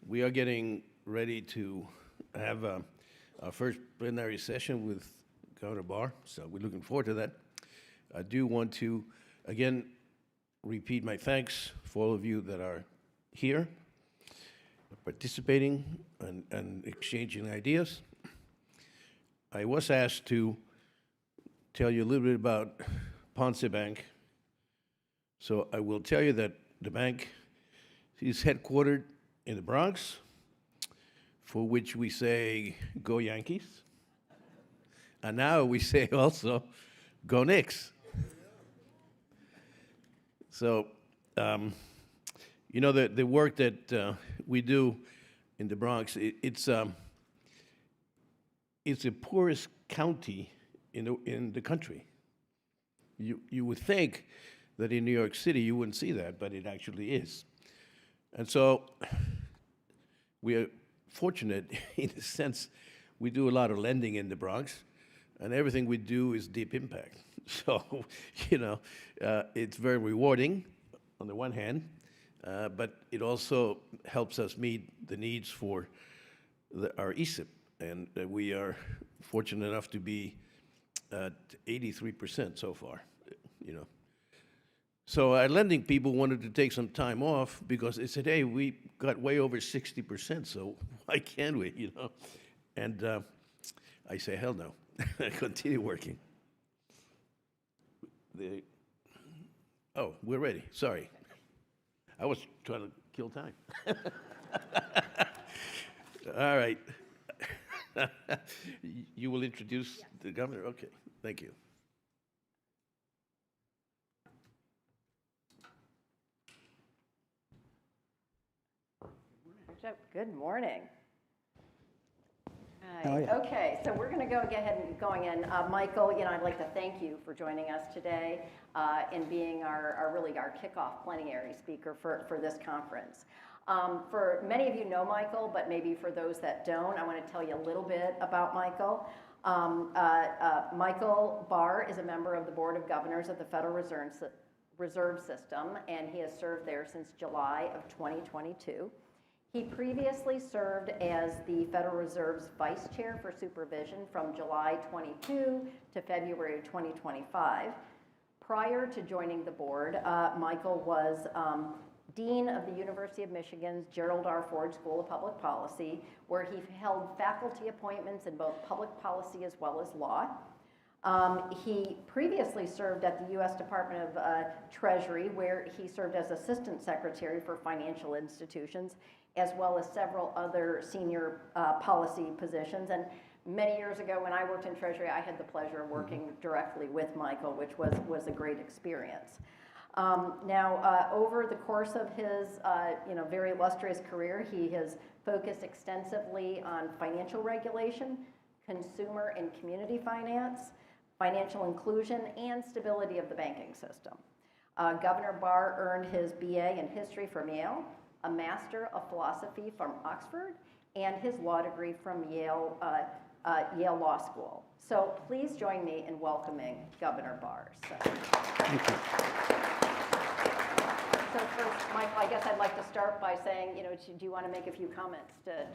We are getting ready to have our first plenary session with Governor Barr, so we're looking forward to that. I do want to, again, repeat my thanks for all of you that are here, participating and exchanging ideas. I was asked to tell you a little bit about Ponce Bank. So I will tell you that the bank is headquartered in the Bronx, for which we say, go Yankees. And now we say also, go Knicks. So, you know, the work that we do in the Bronx, it's the poorest county in the country. You would think that in New York City you wouldn't see that, but it actually is. And so we are fortunate in a sense. We do a lot of lending in the Bronx, and everything we do is deep impact. So, you know, it's very rewarding on the one hand, but it also helps us meet the needs for our ESIP. And we are fortunate enough to be at 83% so far, you know. So our lending people wanted to take some time off because they said, hey, we got way over 60%, so why can't we, you know? And I say, hell no, I continue working. Oh, we're ready, sorry. I was trying to kill time. All right. You will introduce the governor? Okay, thank you. Good morning. Oh, yeah. Okay, so we're going to go ahead and going in. Michael, you know, I'd like to thank you for joining us today and being our kickoff plenary speaker for this conference. For many of you know Michael, but maybe for those that don't, I want to tell you a little bit about Michael. Michael Barr is a member of the Board of Governors of the Federal Reserve System, and he has served there since July of 2022. He previously served as the Federal Reserve's Vice Chair for Supervision from July 22 to February 2025. Prior to joining the board, Michael was Dean of the University of Michigan's Gerald R. Ford School of Public Policy, where he held faculty appointments in both public policy as well as law. He previously served at the U.S. Department of Treasury, where he served as Assistant Secretary for Financial Institutions, as well as several other senior policy positions. And many years ago when I worked in Treasury, I had the pleasure of working directly with Michael, which was a great experience. Now, over the course of his very illustrious career, he has focused extensively on financial regulation, consumer and community finance, financial inclusion, and stability of the banking system. Governor Barr earned his BA in history from Yale, a Master of Philosophy from Oxford, and his law degree from Yale Law School. So please join me in welcoming Governor Barr. Thank you. So first, Michael, I guess I'd like to start by saying, do you want to make a few comments to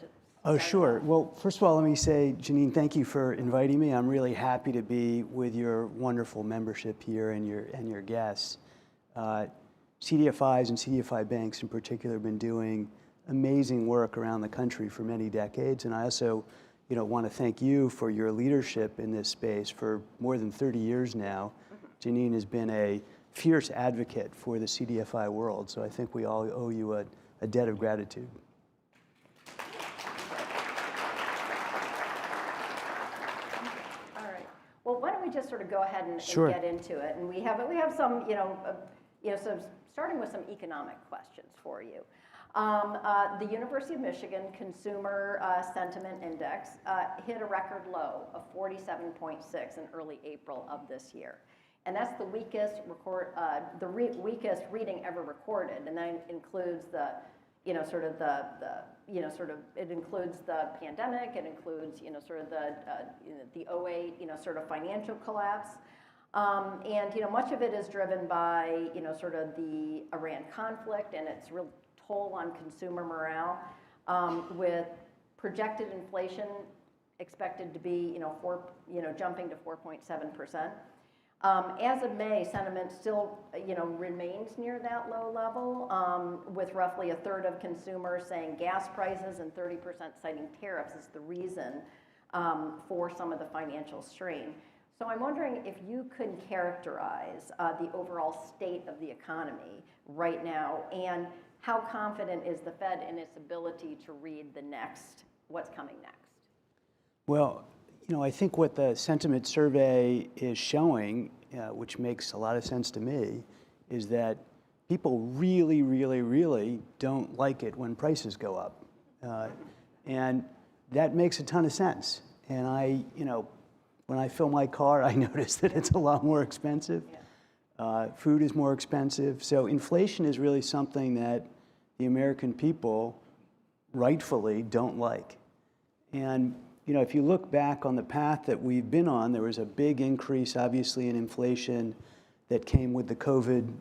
Oh, sure. Well, first of all, let me say, Janine, thank you for inviting me. I'm really happy to be with your wonderful membership here and your guests. CDFIs and CDFI banks in particular have been doing amazing work around the country for many decades, and I also want to thank you for your leadership in this space for more than 30 years now. Janine has been a fierce advocate for the CDFI world, so I think we all owe you a debt of gratitude. All right. Well, why don't we just sort of go ahead and get into it? And we have some, so starting with some economic questions for you. The University of Michigan Consumer Sentiment Index hit a record low of 47.6 in early April of this year. And that's the weakest weakest reading ever recorded, and that includes it includes the pandemic, it includes the 08 financial collapse, and much of it is driven by the Iran conflict and its real toll on consumer morale. with projected inflation expected to be, jumping to 4.7%. As of May, sentiment still, remains near that low level, with roughly a third of consumers saying gas prices and 30% citing tariffs as the reason for some of the financial strain. So I'm wondering if you could characterize the overall state of the economy right now, and how confident is the Fed in its ability to read what's coming next? Well, I think what the sentiment survey is showing, which makes a lot of sense to me, is that people really, really, really don't like it when prices go up. And that makes a ton of sense. And when I fill my car, I notice that it's a lot more expensive. Food is more expensive. So inflation is really something that the American people rightfully don't like. And if you look back on the path that we've been on, there was a big increase, obviously, in inflation that came with the COVID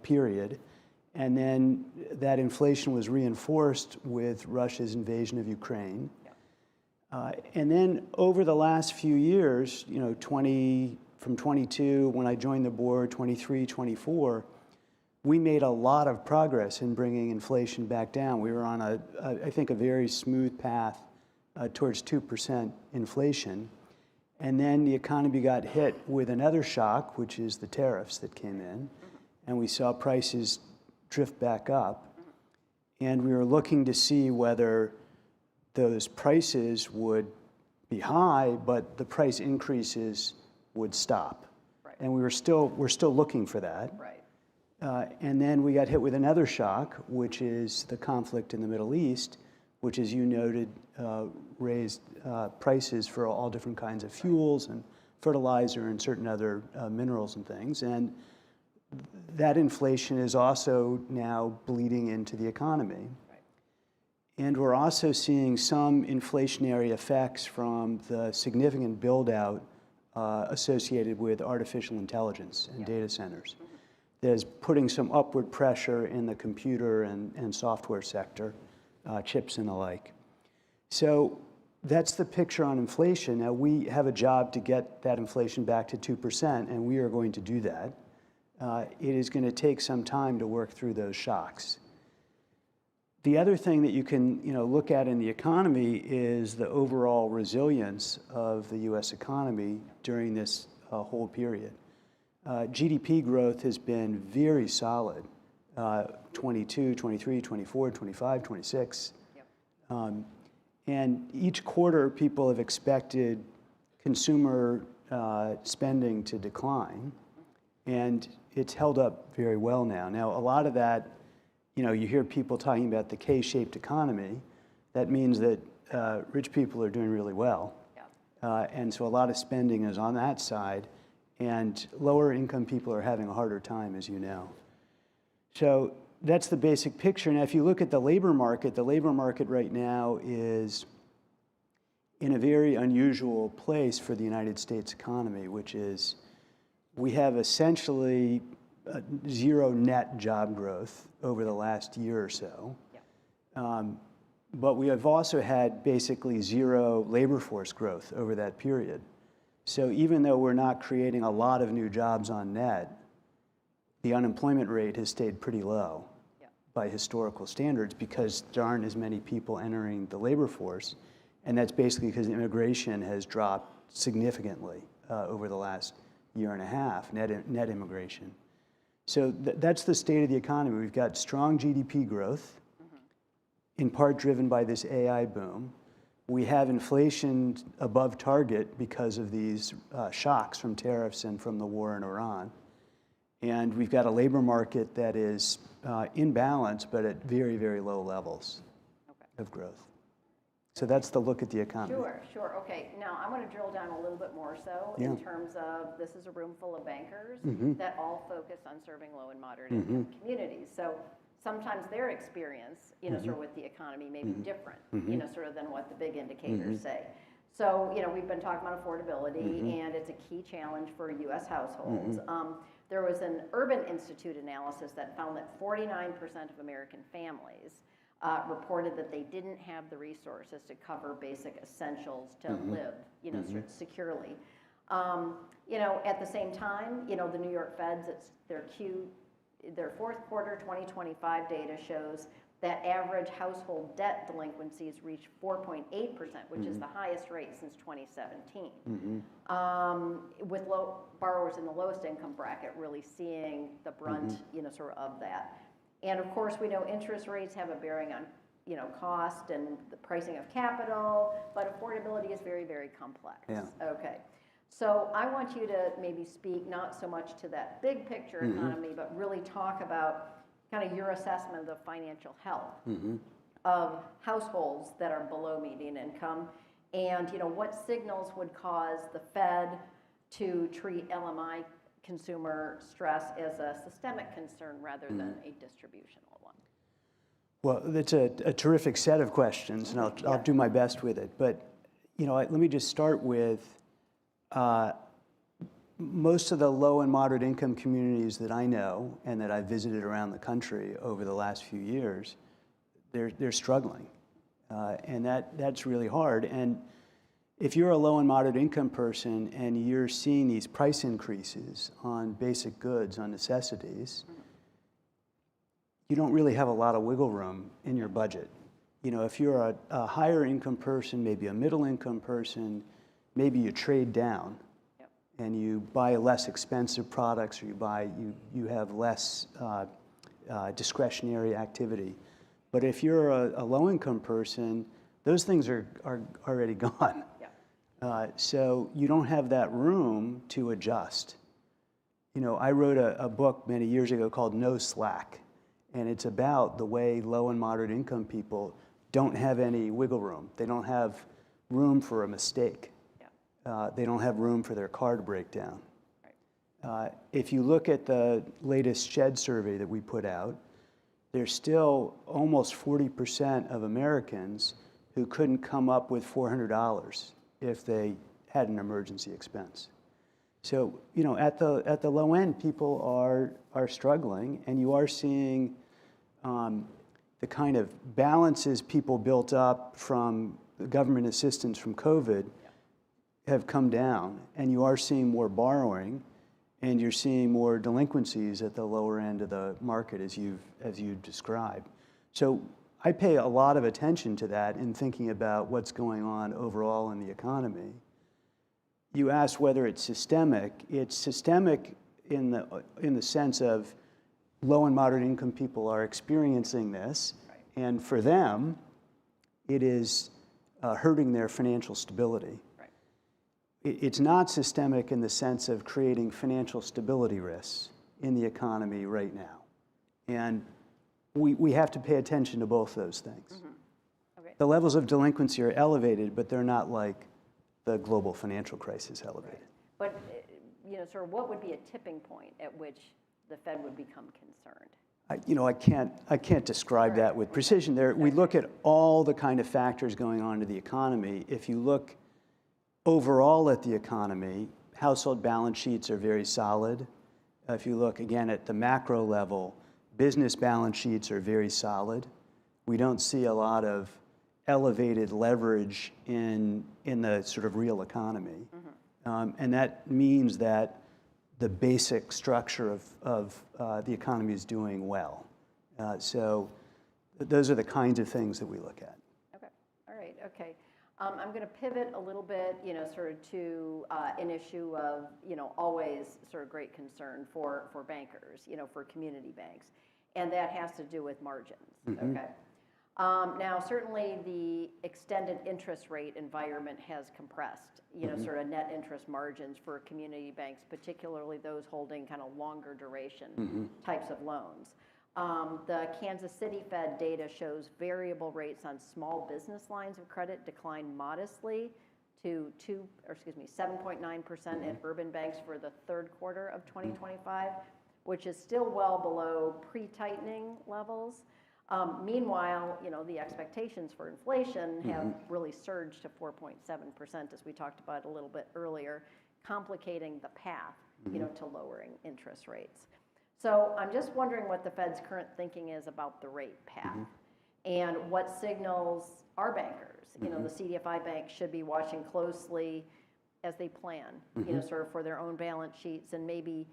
period. And then that inflation was reinforced with Russia's invasion of Ukraine. And then over the last few years, from 22, when I joined the board, 23, 24, we made a lot of progress in bringing inflation back down. We were on I think, a very smooth path towards 2% inflation. And then the economy got hit with another shock, which is the tariffs that came in. And we saw prices drift back up. And we were looking to see whether those prices would be high, but the price increases would stop. Right. And we're still looking for that. Right. And then we got hit with another shock, which is the conflict in the Middle East, which, as you noted, raised prices for all different kinds of fuels and fertilizer and certain other minerals and things. And that inflation is also now bleeding into the economy. And we're also seeing some inflationary effects from the significant build-out associated with artificial intelligence and data centers. That is putting some upward pressure in the computer and software sector, chips and the like. So that's the picture on inflation. Now, we have a job to get that inflation back to 2%, and we are going to do that. It is going to take some time to work through those shocks. The other thing that you can look at in the economy is the overall resilience of the U.S. economy during this whole period. GDP growth has been very solid, 22, 23, 24, 25, 26. Yep. And each quarter, people have expected consumer spending to decline, and it's held up very well now. Now, a lot of that, you hear people talking about the K-shaped economy. That means that rich people are doing really well. Yeah. And so a lot of spending is on that side. And lower income people are having a harder time, as you know. So that's the basic picture. Now, if you look at the labor market right now is in a very unusual place for the United States economy, which is we have essentially zero net job growth over the last year or so. Yeah. But we have also had basically zero labor force growth over that period. So even though we're not creating a lot of new jobs on net, the unemployment rate has stayed pretty low by historical standards because there aren't as many people entering the labor force. And that's basically because immigration has dropped significantly over the last year and a half, net immigration. So that's the state of the economy. We've got strong GDP growth, in part driven by this AI boom. We have inflation above target because of these shocks from tariffs and from the war in Iran. And we've got a labor market that is in balance, but at very, very low levels of growth. So that's the look at the economy. Sure. Okay. Now, I want to drill down a little bit more so in terms of this is a room full of bankers that all focus on serving low and moderate income communities. So sometimes their experience, sort of with the economy may be different, sort of than what the big indicators say. So, we've been talking about affordability, and it's a key challenge for U.S. households. There was an Urban Institute analysis that found that 49% of American families reported that they didn't have the resources to cover basic essentials to live, securely. At the same time, the New York Feds, their fourth quarter 2025 data shows that average household debt delinquencies reached 4.8%, which is the highest rate since 2017. With borrowers in the lowest income bracket really seeing the brunt, sort of that. And of course, we know interest rates have a bearing on, cost and the pricing of capital, but affordability is very, very complex. Yeah. Okay. So I want you to maybe speak not so much to that big picture economy, but really talk about kind of your assessment of the financial health of households that are below median income, and what signals would cause the Fed to treat LMI consumer stress as a systemic concern rather than a distributional one. Well, that's a terrific set of questions, and I'll do my best with it. But let me just start with most of the low and moderate income communities that I know and that I've visited around the country over the last few years, they're struggling, and that's really hard. And if you're a low and moderate income person and you're seeing these price increases on basic goods, on necessities, you don't really have a lot of wiggle room in your budget. If you're a higher income person, maybe a middle income person, maybe you trade down and you buy less expensive products, or you have less discretionary activity. But if you're a low income person, those things are already gone. So you don't have that room to adjust. I wrote a book many years ago called No Slack, and it's about the way low and moderate income people don't have any wiggle room. They don't have room for a mistake. They don't have room for their car to break down. If you look at the latest SHED survey that we put out, there's still almost 40% of Americans who couldn't come up with $400 if they had an emergency expense. So, at the low end, people are struggling, and you are seeing the kind of balances people built up from the government assistance from COVID have come down, and you are seeing more borrowing, and you're seeing more delinquencies at the lower end of the market, as you've described. So I pay a lot of attention to that in thinking about what's going on overall in the economy. You asked whether it's systemic. It's systemic in the sense of low and moderate income people are experiencing this, and for them, it is hurting their financial stability. It's not systemic in the sense of creating financial stability risks in the economy right now. And we have to pay attention to both those things. The levels of delinquency are elevated, but they're not like the global financial crisis elevated. But, sort of what would be a tipping point at which the Fed would become concerned? I can't describe that with precision. We look at all the kind of factors going on in the economy. If you look overall at the economy, household balance sheets are very solid. If you look again at the macro level, business balance sheets are very solid. We don't see a lot of elevated leverage in the sort of real economy. And that means that the basic structure of the economy is doing well. So those are the kinds of things that we look at. Okay, all right, okay. I'm going to pivot a little bit, sort of to an issue of, always sort of great concern for bankers, for community banks, and that has to do with margins, okay? Now, certainly the extended interest rate environment has compressed, sort of net interest margins for community banks, particularly those holding kind of longer duration types of loans. The Kansas City Fed data shows variable rates on small business lines of credit declined modestly to 7.9% at urban banks for the third quarter of 2025, which is still well below pre-tightening levels. Meanwhile, the expectations for inflation have really surged to 4.7%, as we talked about a little bit earlier, complicating the path, to lowering interest rates. So I'm just wondering what the Fed's current thinking is about the rate path and what signals our bankers, the CDFI banks should be watching closely as they plan, sort of for their own balance sheets, and maybe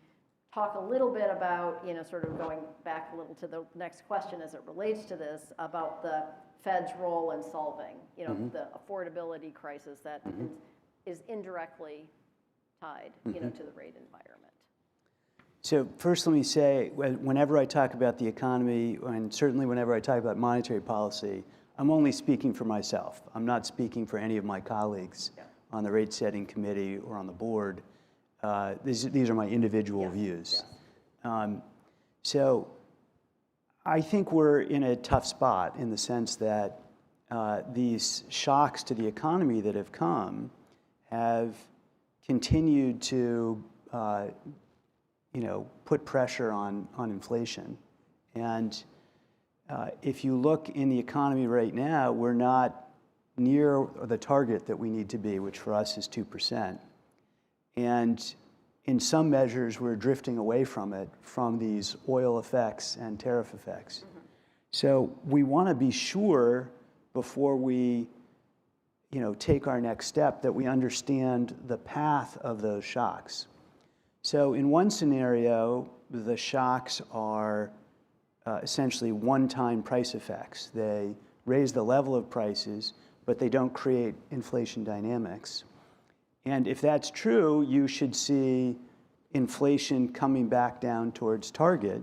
talk a little bit about, sort of going back a little to the next question as it relates to this, about the Fed's role in solving, the affordability crisis that is indirectly tied, to the rate environment. So first let me say, whenever I talk about the economy, and certainly whenever I talk about monetary policy, I'm only speaking for myself. I'm not speaking for any of my colleagues on the rate setting committee or on the board. These are my individual views. So I think we're in a tough spot in the sense that these shocks to the economy that have come have continued to put pressure on inflation. And if you look in the economy right now, we're not near the target that we need to be, which for us is 2%. And in some measures, we're drifting away from it, from these oil effects and tariff effects. So we want to be sure before we take our next step that we understand the path of those shocks. So in one scenario, the shocks are essentially one-time price effects. They raise the level of prices, but they don't create inflation dynamics. And if that's true, you should see inflation coming back down towards target,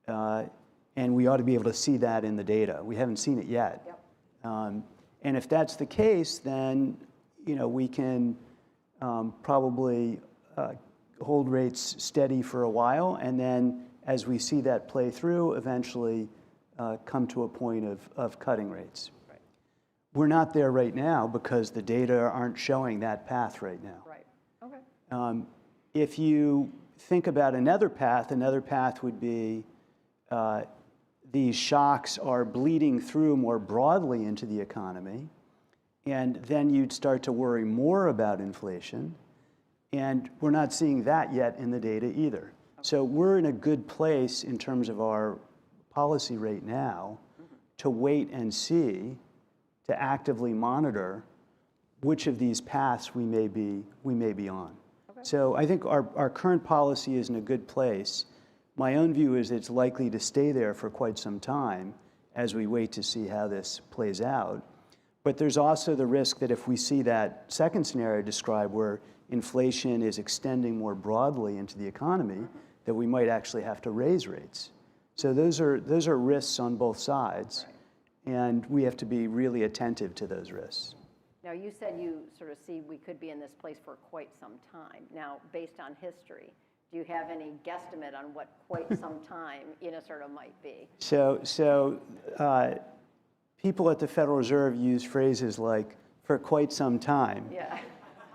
and we ought to be able to see that in the data. We haven't seen it yet. And if that's the case, then we can probably hold rates steady for a while, and then as we see that play through, eventually come to a point of cutting rates. We're not there right now because the data aren't showing that path right now. Right. Okay. If you think about another path would be these shocks are bleeding through more broadly into the economy, and then you'd start to worry more about inflation, and we're not seeing that yet in the data either. So we're in a good place in terms of our policy right now to wait and see, to actively monitor which of these paths we may be on. Okay. So I think our current policy is in a good place. My own view is it's likely to stay there for quite some time as we wait to see how this plays out. But there's also the risk that if we see that second scenario described where inflation is extending more broadly into the economy, that we might actually have to raise rates. So those are risks on both sides. Right. And we have to be really attentive to those risks. Now, you said you sort of see we could be in this place for quite some time. Now, based on history, do you have any guesstimate on what quite some time, sort of might be? So people at the Federal Reserve use phrases like, for quite some time,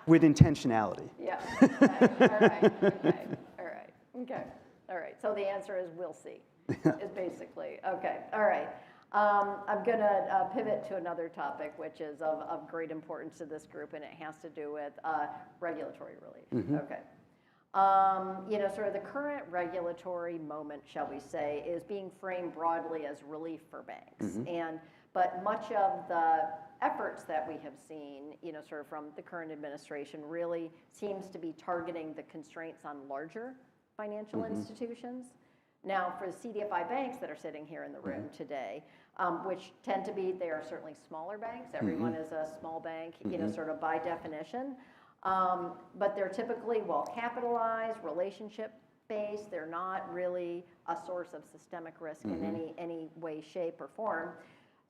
with intentionality. Yeah, all right, all right. So the answer is we'll see, is basically, okay, all right. I'm going to pivot to another topic, which is of great importance to this group, and it has to do with regulatory relief. Okay. Sort of the current regulatory moment, shall we say, is being framed broadly as relief for banks. But much of the efforts that we have seen, sort of from the current administration really seems to be targeting the constraints on larger financial institutions. Now, for the CDFI banks that are sitting here in the room today, which tend to be, they are certainly smaller banks. Everyone is a small bank, sort of by definition. But they're typically well-capitalized, relationship-based. They're not really a source of systemic risk in any way, shape, or form.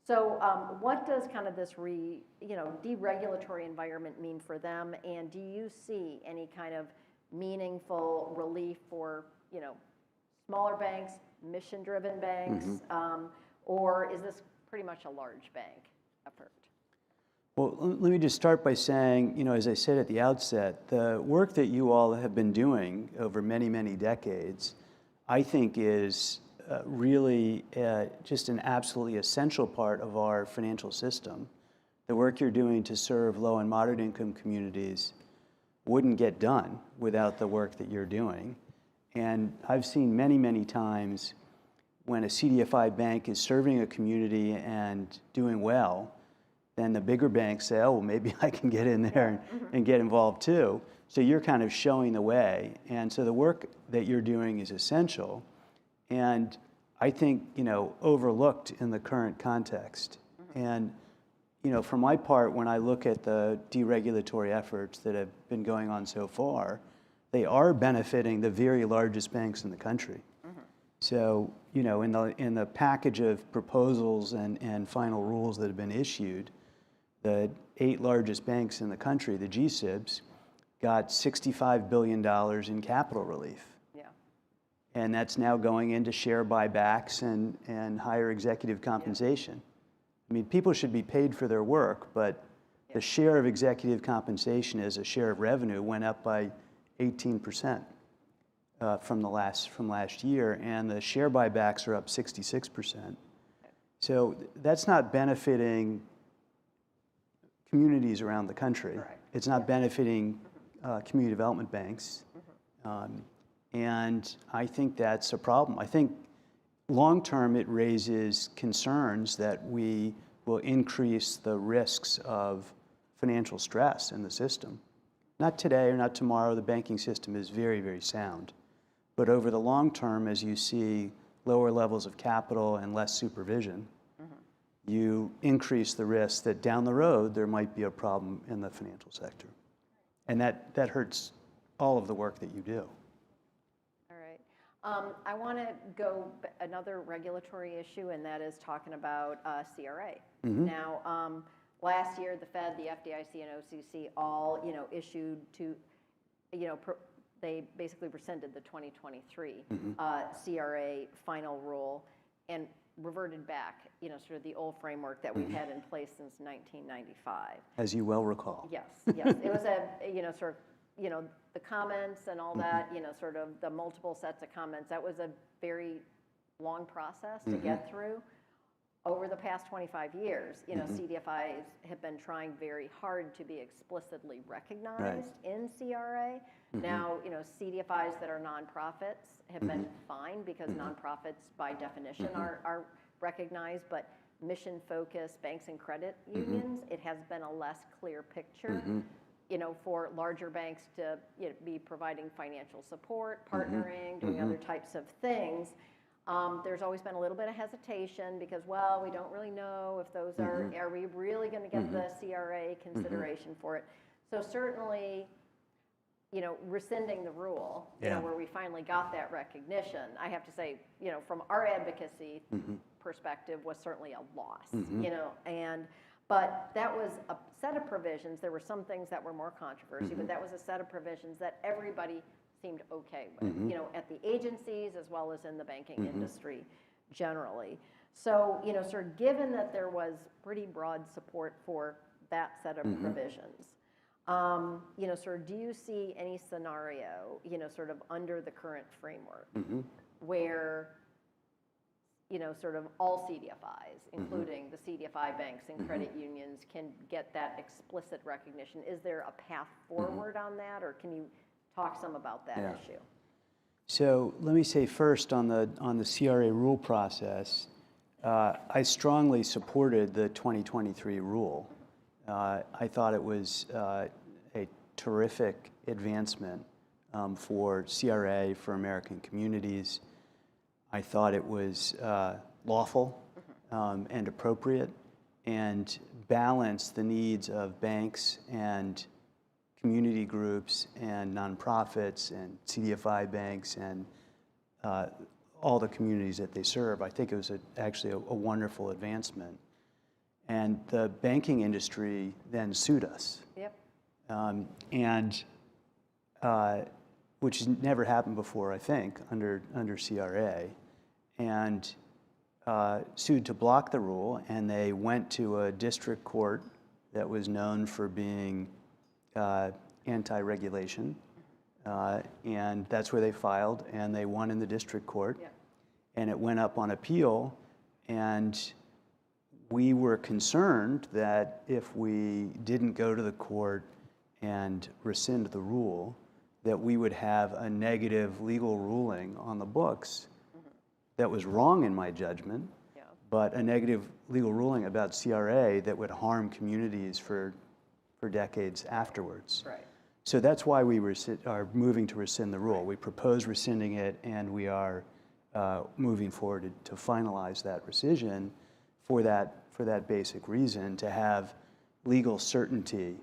So what does kind of this deregulatory environment mean for them? And do you see any kind of meaningful relief for, smaller banks, mission-driven banks, or is this pretty much a large bank effort? Well, let me just start by saying, as I said at the outset, the work that you all have been doing over many, many decades, I think is really just an absolutely essential part of our financial system. The work you're doing to serve low and moderate income communities wouldn't get done without the work that you're doing. And I've seen many, many times when a CDFI bank is serving a community and doing well, then the bigger banks say, oh, well, maybe I can get in there and get involved too. So you're kind of showing the way. And so the work that you're doing is essential. And I think, overlooked in the current context. And, for my part, when I look at the deregulatory efforts that have been going on so far, they are benefiting the very largest banks in the country. So, in the package of proposals and final rules that have been issued, the 8 largest banks in the country, the GSIBs, got $65 billion in capital relief. Yeah. And that's now going into share buybacks and higher executive compensation. I mean, people should be paid for their work, but the share of executive compensation as a share of revenue went up by 18% from last year, and the share buybacks are up 66%. So that's not benefiting communities around the country. Right. It's not benefiting community development banks. And I think that's a problem. I think long-term it raises concerns that we will increase the risks of financial stress in the system. Not today or not tomorrow, the banking system is very, very sound. But over the long term, as you see lower levels of capital and less supervision, you increase the risk that down the road there might be a problem in the financial sector. And that hurts all of the work that you do. All right. I want to go another regulatory issue, and that is talking about CRA. Now, last year, the Fed, the FDIC, and OCC all, issued to, they basically rescinded the 2023 CRA final rule and reverted back, sort of the old framework that we've had in place since 1995. As you well recall. Yes, yes. It was sort of, the comments and all that, sort of the multiple sets of comments, that was a very long process to get through. Over the past 25 years, CDFIs have been trying very hard to be explicitly recognized in CRA. Now, CDFIs that are nonprofits have been fine because nonprofits by definition are recognized, but mission-focused banks and credit unions, it has been a less clear picture. For larger banks to be providing financial support, partnering, doing other types of things. There's always been a little bit of hesitation because, well, we don't really know if those are we really going to get the CRA consideration for it? So certainly, rescinding the rule, where we finally got that recognition, I have to say, from our advocacy perspective, was certainly a loss, but that was a set of provisions. There were some things that were more controversial, but that was a set of provisions that everybody seemed okay with, at the agencies as well as in the banking industry generally. So, sort of given that there was pretty broad support for that set of provisions, sort of do you see any scenario, sort of under the current framework where, sort of all CDFIs, including the CDFI banks and credit unions, can get that explicit recognition? Is there a path forward on that, or can you talk some about that issue? So let me say first on the CRA rule process, I strongly supported the 2023 rule. I thought it was a terrific advancement for CRA, for American communities. I thought it was lawful and appropriate and balanced the needs of banks and community groups and nonprofits and CDFI banks and all the communities that they serve. I think it was actually a wonderful advancement. And the banking industry then sued us. Yep. Which has never happened before, I think, under CRA, and sued to block the rule, and they went to a district court that was known for being anti-regulation, and that's where they filed, and they won in the district court. Yeah. and it went up on appeal, and we were concerned that if we didn't go to the court and rescind the rule, that we would have a negative legal ruling on the books that was wrong in my judgment, but a negative legal ruling about CRA that would harm communities for decades afterwards. Right. So that's why we are moving to rescind the rule. We propose rescinding it, and we are moving forward to finalize that rescission for that basic reason, to have legal certainty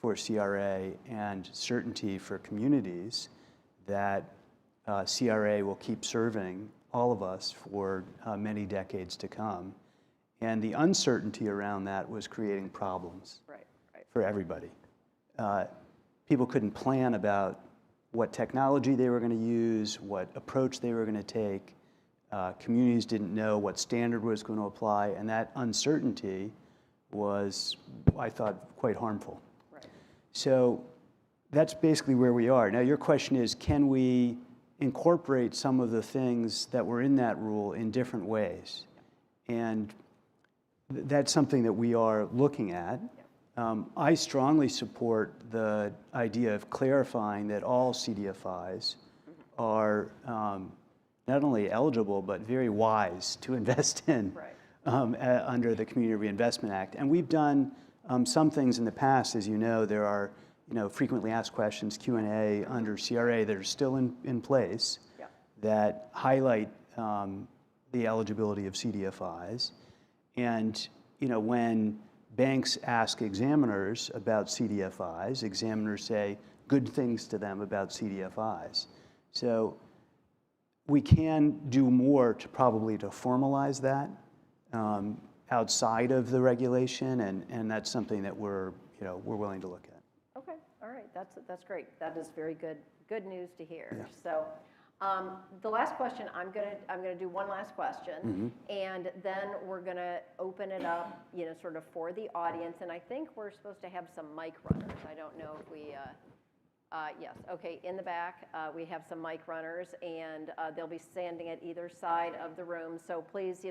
for CRA and certainty for communities that CRA will keep serving all of us for many decades to come. And the uncertainty around that was creating problems for everybody. People couldn't plan about what technology they were going to use, what approach they were going to take. Communities didn't know what standard was going to apply, and that uncertainty was, I thought, quite harmful. Right. So that's basically where we are. Now, your question is, can we incorporate some of the things that were in that rule in different ways? And that's something that we are looking at. I strongly support the idea of clarifying that all CDFIs are not only eligible, but very wise to invest in under the Community Reinvestment Act. And we've done some things in the past. As you know, there are frequently asked questions, Q&A under CRA that are still in place that highlight the eligibility of CDFIs. And when banks ask examiners about CDFIs, examiners say good things to them about CDFIs. So we can do more to formalize that outside of the regulation, and that's something that we're willing to look at. Okay, all right, that's great. That is very good news to hear. So the last question, I'm gonna do one last question, and then we're gonna open it up, sort of for the audience. And I think we're supposed to have some mic runners. I don't know if we. Yes, okay, in the back, we have some mic runners, and they'll be standing at either side of the room. So please,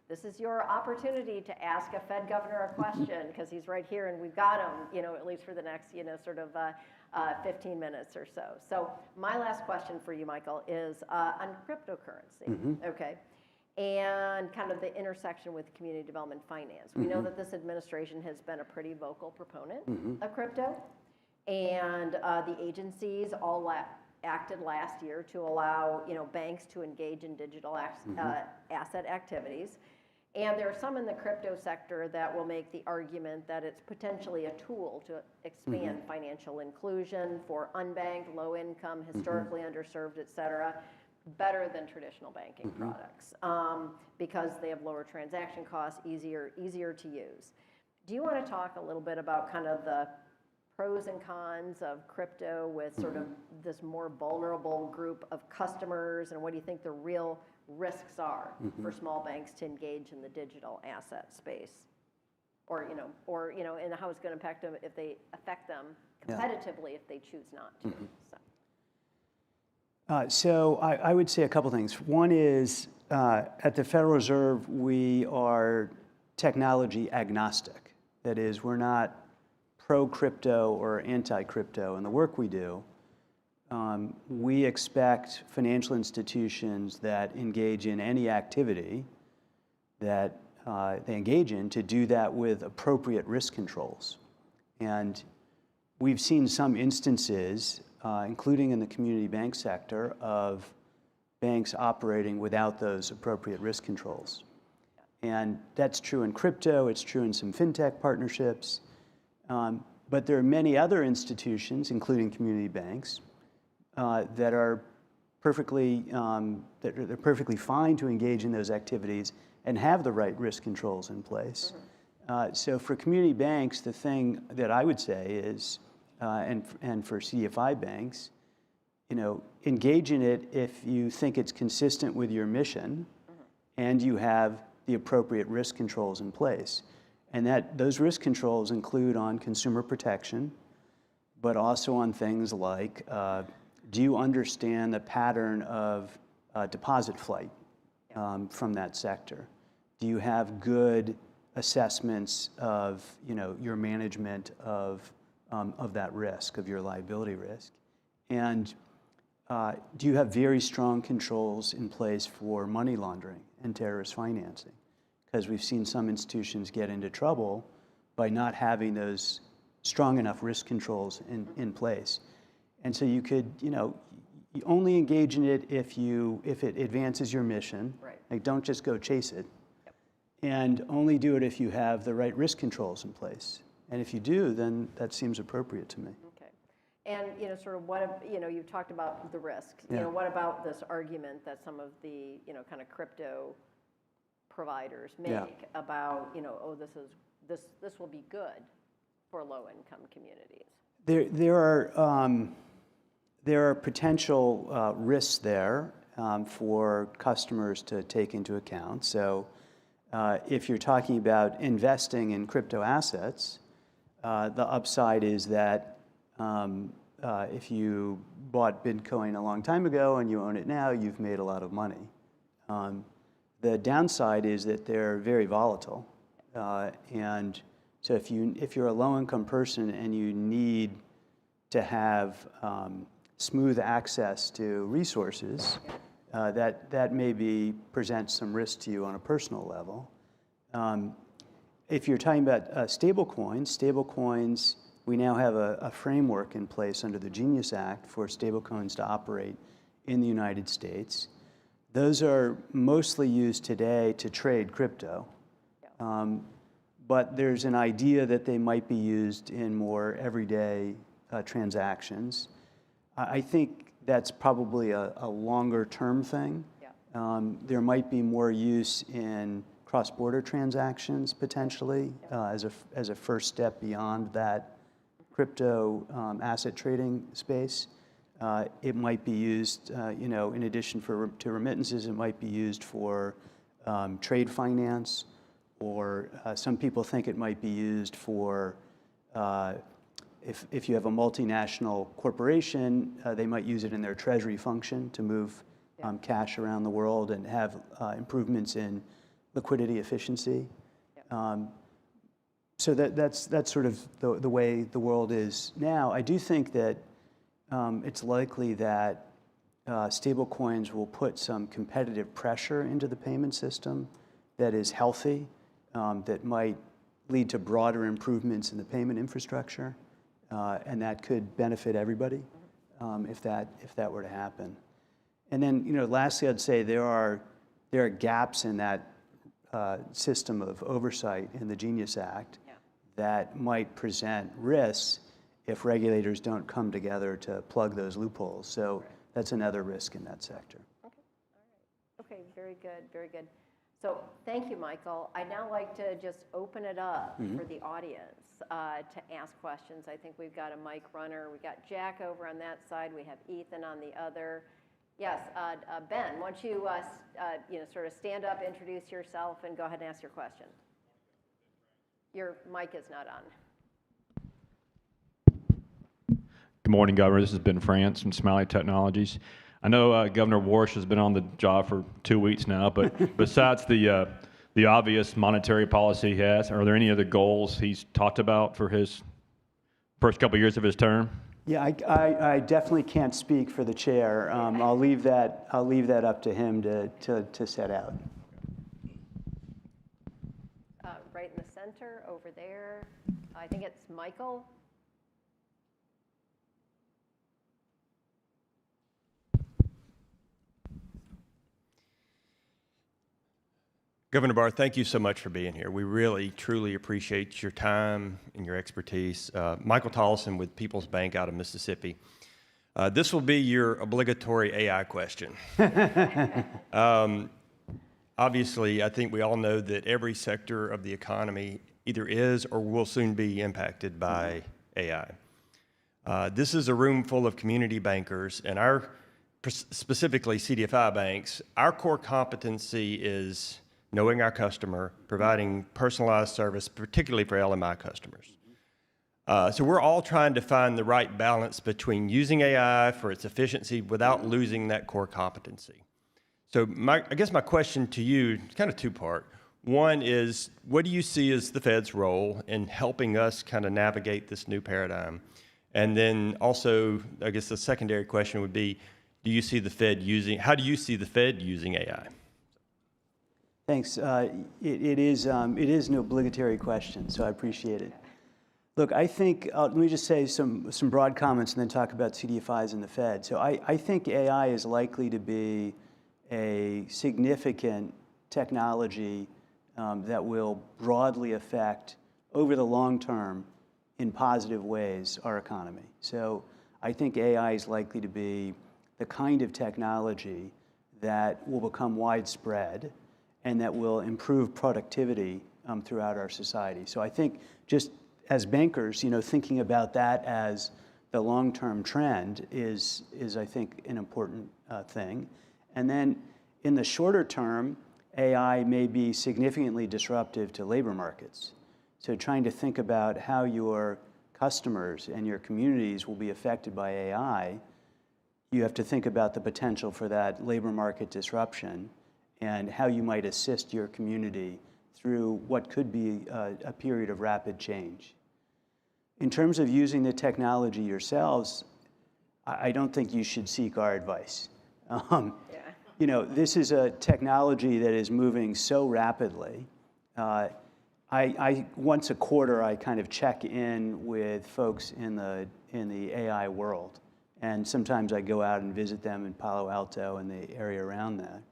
this is your opportunity to ask a Fed governor a question, because he's right here, and we've got him, at least for the next, sort of 15 minutes or so. So my last question for you, Michael, is on cryptocurrency, okay? And kind of the intersection with community development finance. We know that this administration has been a pretty vocal proponent of crypto. And the agencies all acted last year to allow banks to engage in digital asset activities. And there are some in the crypto sector that will make the argument that it's potentially a tool to expand financial inclusion for unbanked, low income, historically underserved, et cetera, better than traditional banking products because they have lower transaction costs, easier to use. Do you want to talk a little bit about kind of the pros and cons of crypto with sort of this more vulnerable group of customers, and what do you think the real risks are for small banks to engage in the digital asset space, or and how it's going to impact them if they affect them competitively if they choose not to. So I would say a couple things. One is at the Federal Reserve we are technology agnostic. That is, we're not pro-crypto or anti-crypto in the work we do. We expect financial institutions that engage in any activity that they engage in to do that with appropriate risk controls. And we've seen some instances, including in the community bank sector, of banks operating without those appropriate risk controls. And that's true in crypto, it's true in some fintech partnerships. But there are many other institutions, including community banks, that are perfectly fine to engage in those activities and have the right risk controls in place. So for community banks, the thing that I would say is, and for CDFI banks, engage in it if you think it's consistent with your mission and you have the appropriate risk controls in place. And those risk controls include on consumer protection, but also on things like, do you understand the pattern of deposit flight from that sector? Do you have good assessments of, your management of that risk, of your liability risk? And do you have very strong controls in place for money laundering and terrorist financing? Because we've seen some institutions get into trouble by not having those strong enough risk controls in place. And so you could, you only engage in it if it advances your mission. Right. Like, don't just go chase it. Yep. And only do it if you have the right risk controls in place. And if you do, then that seems appropriate to me. Okay. And, sort of what, you've talked about the risks. Yeah. What about this argument that some of the, kind of crypto providers make about, oh, this will be good for low-income communities? There are potential risks there for customers to take into account. So if you're talking about investing in crypto assets, the upside is that if you bought Bitcoin a long time ago and you own it now, you've made a lot of money. The downside is that they're very volatile. And so if you're a low-income person and you need to have smooth access to resources, that maybe presents some risk to you on a personal level. If you're talking about stablecoins, we now have a framework in place under the Genius Act for stablecoins to operate in the United States. Those are mostly used today to trade crypto. But there's an idea that they might be used in more everyday transactions. I think that's probably a longer-term thing. Yeah. There might be more use in cross-border transactions, potentially, as a first step beyond that crypto asset trading space. It might be used, in addition to remittances, it might be used for trade finance, or some people think it might be used for, if you have a multinational corporation, they might use it in their treasury function to move cash around the world and have improvements in liquidity efficiency. So that's sort of the way the world is now. I do think that it's likely that stablecoins will put some competitive pressure into the payment system that is healthy, that might lead to broader improvements in the payment infrastructure, and that could benefit everybody if that were to happen. And then, lastly, I'd say there are gaps in that system of oversight in the Genius Act that might present risks if regulators don't come together to plug those loopholes. So that's another risk in that sector. Okay, all right. Okay, very good, very good. So thank you, Michael. I'd now like to just open it up for the audience to ask questions. I think we've got a mic runner. We've got Jack over on that side. We have Ethan on the other. Yes, Ben, why don't you sort of stand up, introduce yourself, and go ahead and ask your question. Your mic is not on. Good morning, Governor. This is Ben France from Smiley Technologies. I know Governor Warsh has been on the job for 2 weeks now, but besides the obvious monetary policy he has, are there any other goals he's talked about for his first couple of years of his term? Yeah, I definitely can't speak for the chair. I'll leave that up to him to set out. Right in the center, over there. I think it's Michael. Governor Barr, thank you so much for being here. We really, truly appreciate your time and your expertise. Michael Tollison with People's Bank out of Mississippi. This will be your obligatory AI question. Obviously, I think we all know that every sector of the economy either is or will soon be impacted by AI. This is a room full of community bankers, and our, specifically CDFI banks, our core competency is knowing our customer, providing personalized service, particularly for LMI customers. So we're all trying to find the right balance between using AI for its efficiency without losing that core competency. So I guess my question to you is kind of two-part. One is, what do you see as the Fed's role in helping us kind of navigate this new paradigm? And then also, I guess the secondary question would be, how do you see the Fed using AI? Thanks. It is an obligatory question, so I appreciate it. Look, I think, let me just say some broad comments and then talk about CDFIs and the Fed. So I think AI is likely to be a significant technology that will broadly affect, over the long term, in positive ways, our economy. So I think AI is likely to be the kind of technology that will become widespread and that will improve productivity throughout our society. So I think just as bankers, thinking about that as the long-term trend is I think, an important thing. And then in the shorter term, AI may be significantly disruptive to labor markets. So trying to think about how your customers and your communities will be affected by AI, you have to think about the potential for that labor market disruption and how you might assist your community through what could be a period of rapid change. In terms of using the technology yourselves, I don't think you should seek our advice. This is a technology that is moving so rapidly. I once a quarter, I kind of check in with folks in the AI world. And sometimes I go out and visit them in Palo Alto and the area around that.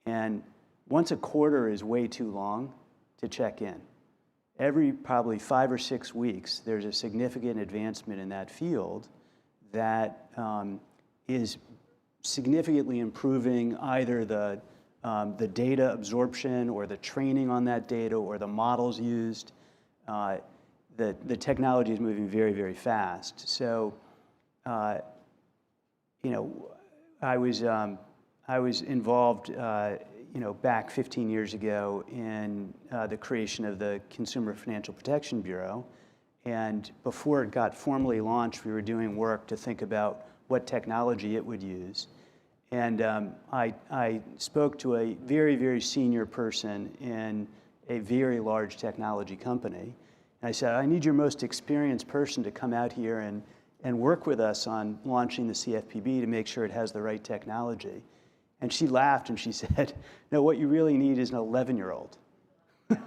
And once a quarter is way too long to check in. Every probably 5 or 6 weeks, there's a significant advancement in that field that is significantly improving either the data absorption or the training on that data or the models used. The technology is moving very, very fast. So, I was involved, back 15 years ago in the creation of the Consumer Financial Protection Bureau. And before it got formally launched, we were doing work to think about what technology it would use. And I spoke to a very, very senior person in a very large technology company. And I said, I need your most experienced person to come out here and work with us on launching the CFPB to make sure it has the right technology. And she laughed and she said, no, what you really need is an 11-year-old.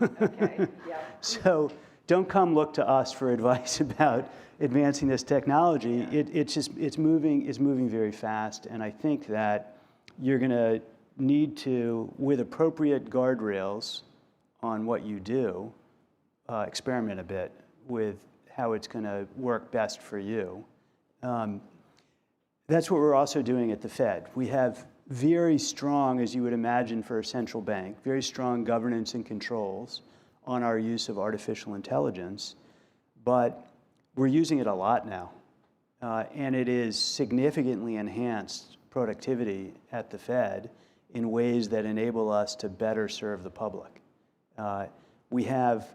Okay, yeah. So don't come look to us for advice about advancing this technology. Yeah. It's moving very fast. And I think that you're going to need to, with appropriate guardrails on what you do, experiment a bit with how it's going to work best for you. That's what we're also doing at the Fed. We have very strong, as you would imagine for a central bank, very strong governance and controls on our use of artificial intelligence, but we're using it a lot now. And it is significantly enhanced productivity at the Fed in ways that enable us to better serve the public. We have,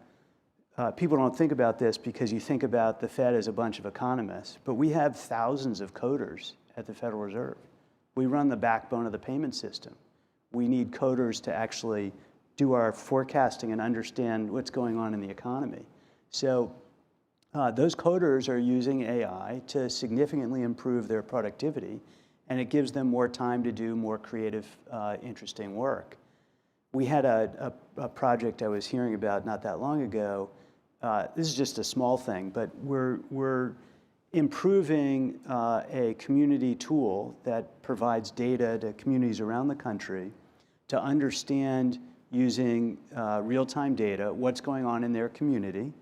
people don't think about this because you think about the Fed as a bunch of economists, but we have thousands of coders at the Federal Reserve. We run the backbone of the payment system. We need coders to actually do our forecasting and understand what's going on in the economy. So those coders are using AI to significantly improve their productivity, and it gives them more time to do more creative, interesting work. We had a project I was hearing about not that long ago. This is just a small thing, but we're improving a community tool that provides data to communities around the country to understand, using real-time data, what's going on in their community,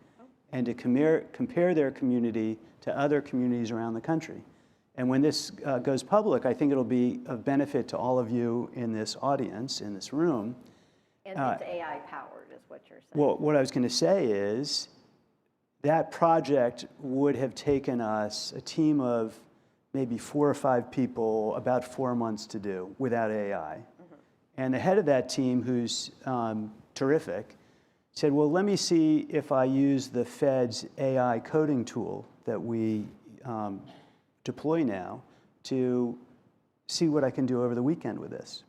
and to compare their community to other communities around the country. And when this goes public, I think it'll be of benefit to all of you in this audience, in this room. And it's AI-powered, is what you're saying. Well, what I was going to say is that project would have taken us a team of maybe 4 or 5 people about 4 months to do without AI. Mm-hmm. And the head of that team, who's terrific, said, well, let me see if I use the Fed's AI coding tool that we deploy now to see what I can do over the weekend with this.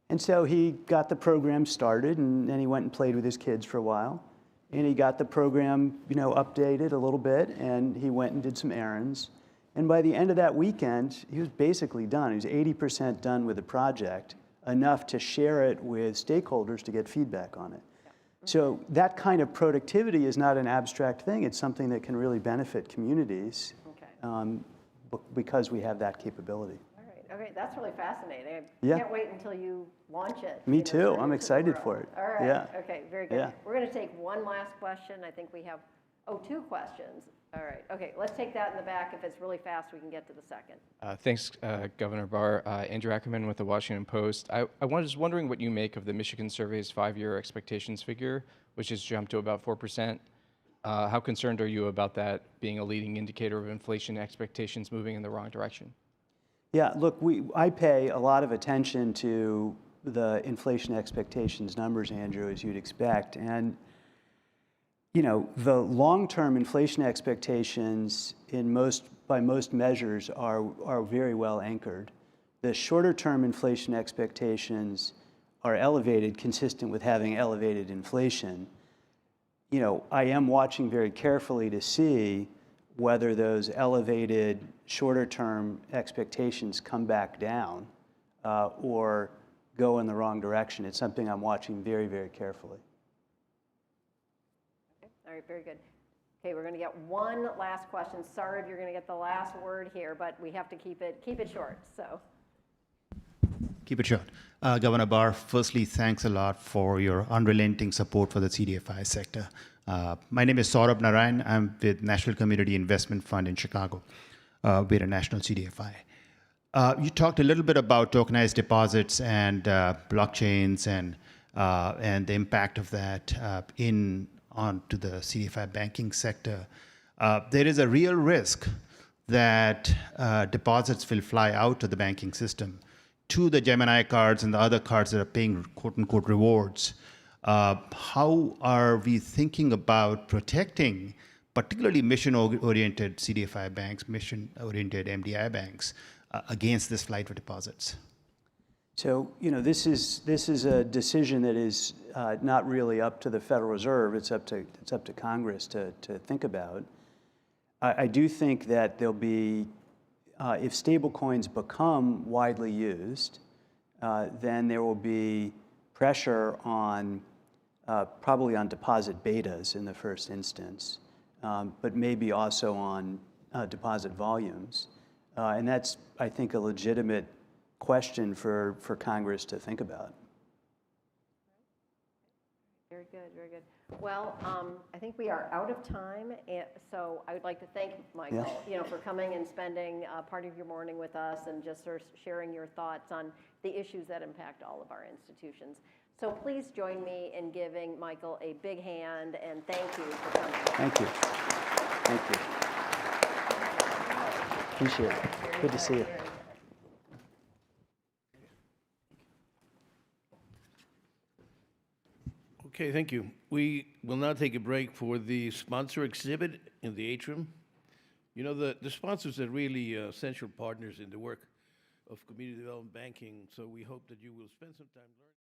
And so he got the program started, and then he went and played with his kids for a while. And he got the program, updated a little bit, and he went and did some errands. And by the end of that weekend, he was basically done. He was 80% done with the project, enough to share it with stakeholders to get feedback on it. So that kind of productivity is not an abstract thing. It's something that can really benefit communities because we have that capability. Okay, that's really fascinating. I Yeah. can't wait until you launch it. Me you know, too. send I'm it to the excited world. for it. All right. Yeah. Okay, very good. Yeah. We're going to take one last question. I think we have, 2 questions. All right. Okay, let's take that in the back. If it's really fast, we can get to the second. Thanks, Governor Barr. Andrew Ackerman with the Washington Post. I was wondering what you make of the Michigan Survey's 5-year expectations figure, which has jumped to about 4%. How concerned are you about that being a leading indicator of inflation expectations moving in the wrong direction? Yeah, look, I pay a lot of attention to the inflation expectations numbers, Andrew, as you'd expect. And, the long-term inflation expectations by most measures are very well anchored. The shorter-term inflation expectations are elevated, consistent with having elevated inflation. I am watching very carefully to see whether those elevated shorter-term expectations come back down or go in the wrong direction. It's something I'm watching very, very carefully. Okay. All right, very good. Okay, we're going to get one last question. Sorry if you're going to get the last word here, but we have to keep it short. So. Keep it short. Governor Barr, firstly, thanks a lot for your unrelenting support for the CDFI sector. My name is Saurabh Narayan. I'm with National Community Investment Fund in Chicago. We're a national CDFI. You talked a little bit about tokenized deposits and blockchains and the impact of that onto the CDFI banking sector. There is a real risk that deposits will fly out of the banking system to the Gemini cards and the other cards that are paying quote-unquote rewards. How are we thinking about protecting particularly mission-oriented CDFI banks, mission-oriented MDI banks, against this flight of deposits? So, this is a decision that is not really up to the Federal Reserve. It's up to Congress to think about. I do think that there'll be, if stablecoins become widely used, then there will be pressure on probably on deposit betas in the first instance, but maybe also on deposit volumes. And that's, I think, a legitimate question for Congress to think about. Very good, very good. Well, I think we are out of time, so I would like to thank Michael, for coming and spending part of your morning with us and just sort of sharing your thoughts on the issues that impact all of our institutions. So please join me in giving Michael a big hand, and thank you for coming. Thank you. Thank you. Appreciate it. Good to see you. Okay, thank you. We will now take a break for the sponsor exhibit in the atrium. The sponsors are really essential partners in the work of community development banking, so we hope that you will spend some time learning.